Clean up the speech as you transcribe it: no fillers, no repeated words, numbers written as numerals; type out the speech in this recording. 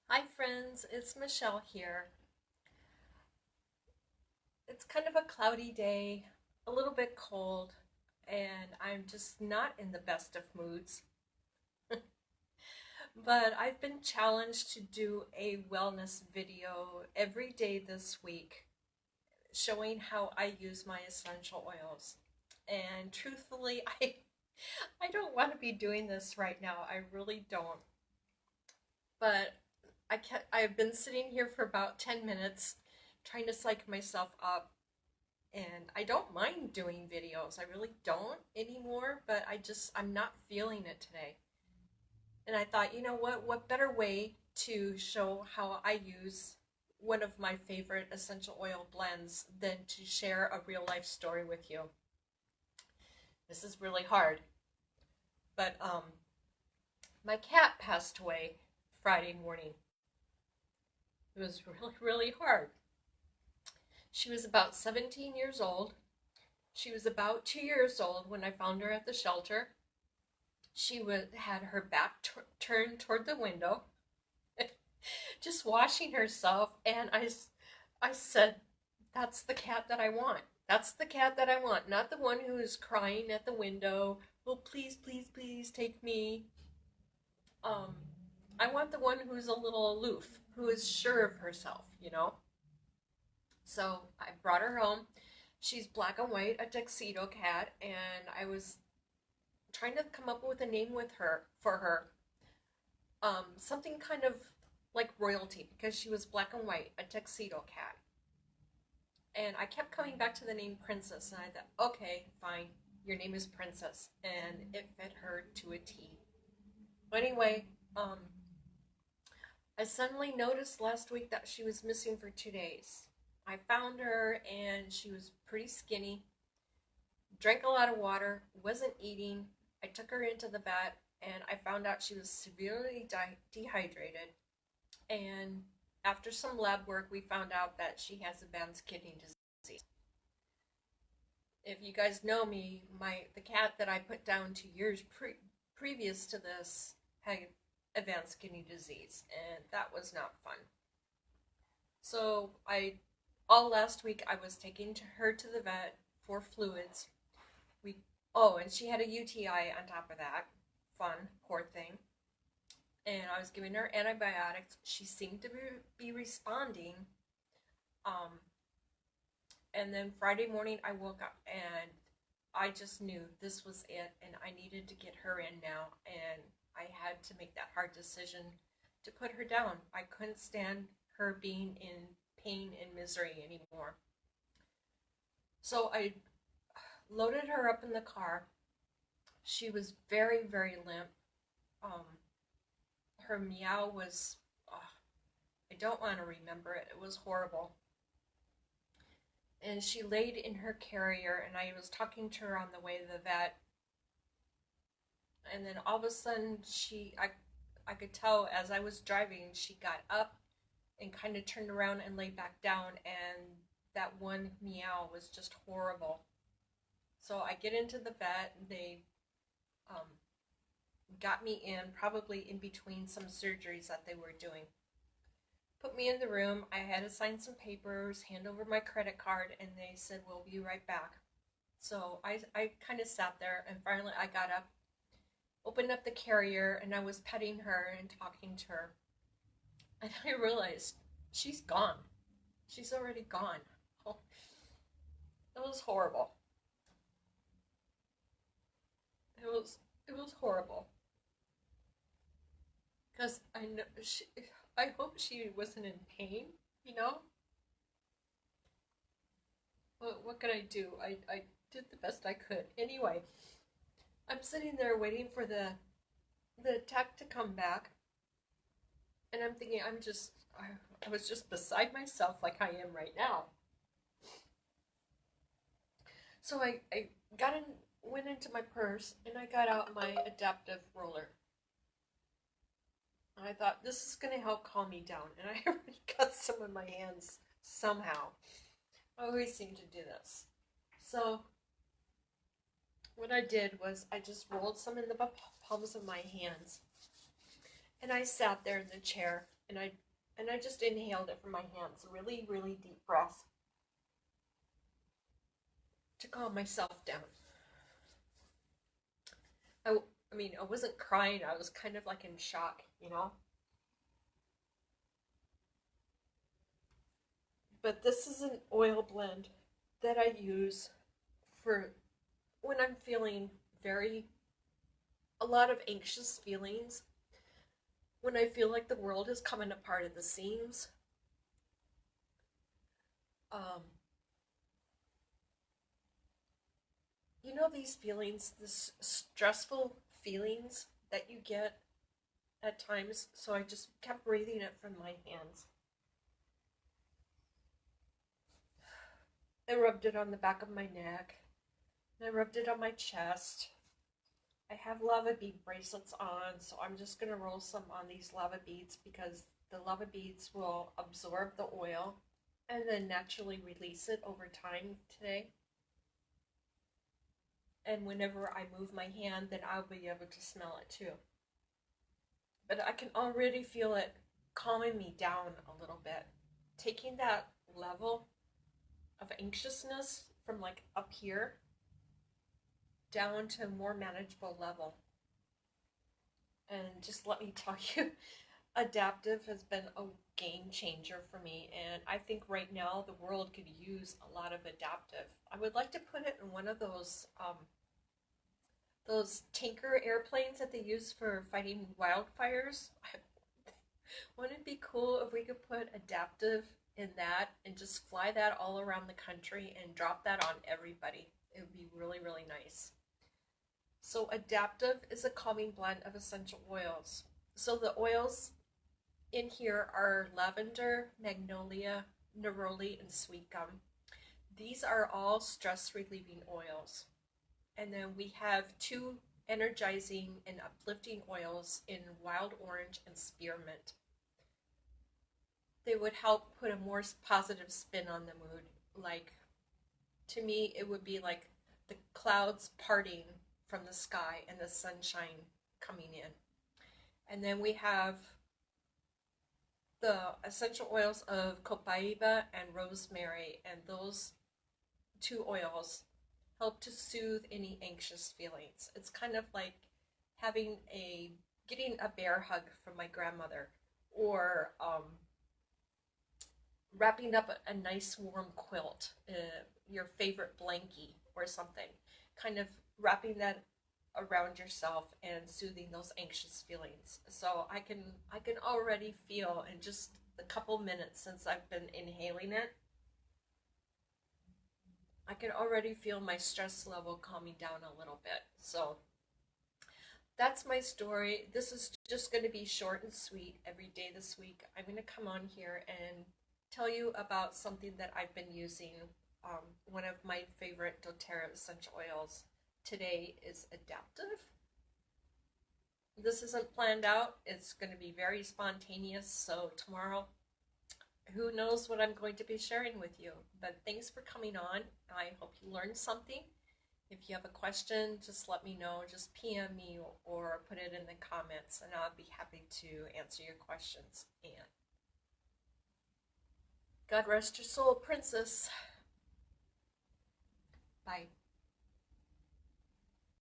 Hi friends, it's Michelle here. It's kind of a cloudy day, a little bit cold, and I'm just not in the best of moods. But I've been challenged to do a wellness video every day this week, showing how I use my essential oils. And truthfully, I don't want to be doing this right now. I really don't. But I've been sitting here for about 10 minutes trying to psych myself up. And I don't mind doing videos. I really don't anymore, but I'm not feeling it today. And I thought, you know what better way to show how I use one of my favorite essential oil blends than to share a real life story with you. This is really hard, but my cat passed away Friday morning. It was really hard. She was about 17 years old. She was about 2 years old when I found her at the shelter. Had her back turned toward the window, just washing herself, and I said, "That's the cat that I want. That's the cat that I want, not the one who is crying at the window. Oh, please, please, please take me." Um, I want the one who's a little aloof, who is sure of herself. So I brought her home. She's black and white, a tuxedo cat, and I was trying to come up with a name with her for her. Something kind of like royalty because she was black and white, a tuxedo cat. And I kept coming back to the name Princess, and I thought, okay, fine, your name is Princess, and it fit her to a T. But anyway, I suddenly noticed last week that she was missing for 2 days. I found her, and she was pretty skinny, drank a lot of water, wasn't eating. I took her into the vet, and I found out she was severely dehydrated. And after some lab work, we found out that she has advanced kidney disease. If you guys know me, the cat that I put down 2 years previous to this had advanced kidney disease, and that was not fun. So all last week, I was taking her to the vet for fluids. We and she had a UTI on top of that. Fun, poor thing. And I was giving her antibiotics. She seemed to be responding. Um, and then Friday morning, I woke up and I just knew this was it, and I needed to get her in now. And I had to make that hard decision to put her down. I couldn't stand her being in pain and misery anymore. So I loaded her up in the car. She was very limp. Um, her meow was, I don't want to remember it. It was horrible. And she laid in her carrier, and I was talking to her on the way to the vet. And then all of a sudden, I could tell as I was driving, she got up and kind of turned around and laid back down, and that one meow was just horrible. So I get into the vet, and they um, got me in, probably in between some surgeries that they were doing. Put me in the room. I had to sign some papers, hand over my credit card, and they said, "We'll be right back." So I kind of sat there, and finally I got up, opened up the carrier, and I was petting her and talking to her. And I realized she's gone. She's already gone. Oh, it was horrible. It was horrible. Because I hope she wasn't in pain, you know? What could I do? I did the best I could. Anyway, I'm sitting there waiting for the tech to come back, and I'm thinking I was just beside myself like I am right now. So I went into my purse and I got out my Adaptiv roller. And I thought this is gonna help calm me down, and I already got some in my hands somehow. I always seem to do this. So what I did was I just rolled some in the palms of my hands, and I sat there in the chair and I just inhaled it from my hands, really, really deep breath to calm myself down. I, I mean, I wasn't crying. I was kind of like in shock, you know? But this is an oil blend that I use for when I'm feeling a lot of anxious feelings, when I feel like the world is coming apart at the seams. Um, you know, these feelings, this stressful feelings that you get at times. So I just kept breathing it from my hands. I rubbed it on the back of my neck, and I rubbed it on my chest. I have lava bead bracelets on, so I'm just going to roll some on these lava beads because the lava beads will absorb the oil and then naturally release it over time today. And whenever I move my hand, then I'll be able to smell it too. But I can already feel it calming me down a little bit. Taking that level of anxiousness from like up here down to a more manageable level. And just let me tell you, Adaptiv has been a game changer for me, and I think right now the world could use a lot of Adaptiv. I would like to put it in one of those tanker airplanes that they use for fighting wildfires. Wouldn't it be cool if we could put Adaptiv in that and just fly that all around the country and drop that on everybody? It would be really, really nice. So Adaptiv is a calming blend of essential oils. So the oils in here are lavender, magnolia, neroli, and sweet gum. These are all stress relieving oils. And then we have two energizing and uplifting oils in wild orange and spearmint. They would help put a more positive spin on the mood. Like, to me, it would be like the clouds parting from the sky and the sunshine coming in. And then we have the essential oils of copaiba and rosemary, and those two oils help to soothe any anxious feelings. It's kind of like getting a bear hug from my grandmother, or wrapping up a nice warm quilt, your favorite blankie or something, kind of wrapping that around yourself and soothing those anxious feelings. So I can already feel in just a couple minutes since I've been inhaling it, I can already feel my stress level calming down a little bit. So that's my story. This is just going to be short and sweet every day this week. I'm going to come on here and tell you about something that I've been using. One of my favorite doTERRA essential oils today is Adaptiv. This isn't planned out. It's going to be very spontaneous. So tomorrow, who knows what I'm going to be sharing with you. But thanks for coming on. I hope you learned something. If you have a question, just let me know. Just PM me or put it in the comments, and I'll be happy to answer your questions. And God rest your soul, princess. Bye.